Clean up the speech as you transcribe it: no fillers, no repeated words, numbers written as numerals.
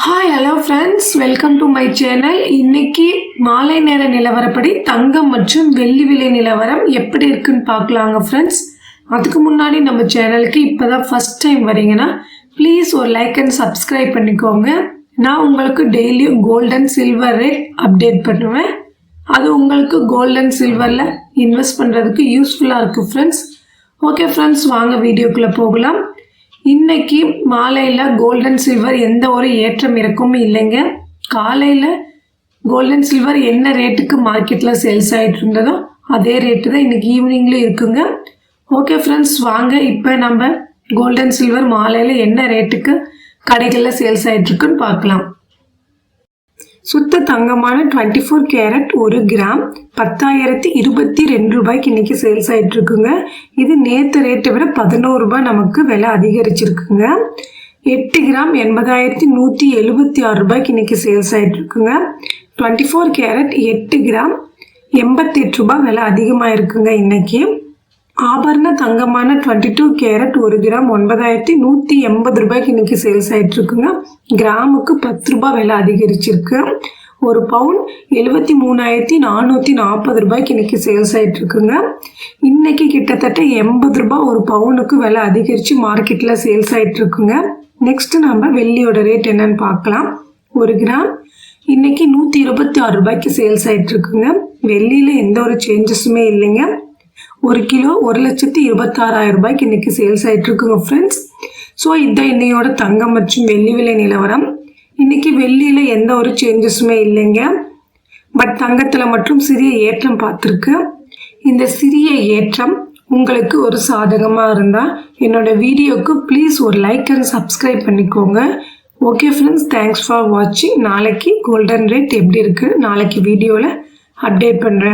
Hi hello friends, welcome to my channel. இன்னைக்கு மாலை நேர நிலவரப்படி தங்கம் மற்றும் வெள்ளி விலை நிலவரம் எப்படி இருக்குன்னு பார்க்கலாங்க ஃப்ரெண்ட்ஸ். அதுக்கு முன்னாடி நம்ம சேனலுக்கு இப்போதான் ஃபர்ஸ்ட் டைம் வரீங்கன்னா ப்ளீஸ் ஒரு லைக் அண்ட் சப்ஸ்கிரைப் பண்ணிக்கோங்க. நான் உங்களுக்கு டெய்லியும் gold and silver rate update பண்ணுவேன். அது உங்களுக்கு கோல்ட் அண்ட் சில்வரில் இன்வெஸ்ட் பண்ணுறதுக்கு யூஸ்ஃபுல்லாக இருக்குது ஃப்ரெண்ட்ஸ். ஓகே ஃப்ரெண்ட்ஸ், வாங்க வீடியோக்குள்ளே போகலாம். இன்னைக்கு மாலையில் கோல்ட் அண்ட் சில்வர் எந்த ஒரு ஏற்றம் இறக்கமும் இல்லைங்க. காலையில் கோல்ட் அண்ட் சில்வர் என்ன ரேட்டுக்கு மார்க்கெட்டில் சேல்ஸ் ஆகிட்டு இருந்ததோ அதே ரேட்டு தான் இன்னைக்கு ஈவினிங்கில் இருக்குங்க. ஓகே ஃப்ரெண்ட்ஸ், வாங்க இப்போ நம்ம கோல்ட் அண்ட் சில்வர் மாலையில் என்ன ரேட்டுக்கு கடைகளில் சேல்ஸ் ஆகிட்டுருக்குன்னு பார்க்கலாம். சுத்த தங்கமான 24 கேரட் 1 கிராம் 10,022 ரூபாய்க்கு இன்னைக்கு சேல்ஸ் ஆகிட்டு இருக்குங்க. இது நேற்று ரேட்டை விட 11 ரூபாய் நமக்கு விலை அதிகரிச்சிருக்குங்க. 8 கிராம் 80,176 ரூபாய்க்கு இன்னைக்கு சேல்ஸ் ஆகிட்டு இருக்குங்க. 24 கேரட் 8 கிராம் 88 ரூபாய் விலை அதிகமாக இருக்குங்க இன்னைக்கு. ஆபரண தங்கமான 22 கேரட் 1 கிராம் 9,180 ரூபாய்க்கு இன்னைக்கு சேல்ஸ் ஆகிட்டு இருக்குங்க. கிராமுக்கு 10 ரூபாய் விலை அதிகரிச்சிருக்கு. ஒரு பவுன் 73,440 ரூபாய்க்கு இன்னைக்கு சேல்ஸ் ஆகிட்டு இருக்குங்க. இன்னைக்கு கிட்டத்தட்ட 80 ரூபாய் ஒரு பவுனுக்கு விலை அதிகரித்து மார்க்கெட்டில் சேல்ஸ் ஆகிட்டு இருக்குங்க. நெக்ஸ்ட் நம்ம வெள்ளியோட ரேட் என்னன்னு பார்க்கலாம். 1 கிராம் இன்னைக்கு 126 ரூபாய்க்கு சேல்ஸ் ஆகிட்டு இருக்குங்க. வெள்ளியில் எந்த ஒரு சேஞ்சஸுமே இல்லைங்க. 1 கிலோ 1,26,000 ரூபாய்க்கு இன்னைக்கு சேல்ஸ் ஆகிட்டு இருக்குங்க ஃப்ரெண்ட்ஸ். ஸோ இதுதான் இன்னையோட தங்கம் மற்றும் வெள்ளி விலை நிலவரம். இன்னைக்கு வெள்ளியில் எந்த ஒரு சேஞ்சஸுமே இல்லைங்க. பட் தங்கத்தில் மட்டும் சிறிய ஏற்றம் பார்த்துருக்கு. இந்த சிறிய ஏற்றம் உங்களுக்கு ஒரு சாதகமாக இருந்தால் என்னோட வீடியோவுக்கு ப்ளீஸ் ஒரு லைக் அண்ட் சப்ஸ்கிரைப் பண்ணிக்கோங்க. ஓகே ஃப்ரெண்ட்ஸ், தேங்க்ஸ் ஃபார் வாட்சிங். நாளைக்கு கோல்டன் ரேட் எப்படி இருக்குது நாளைக்கு வீடியோவில் அப்டேட் பண்ணுறேன்.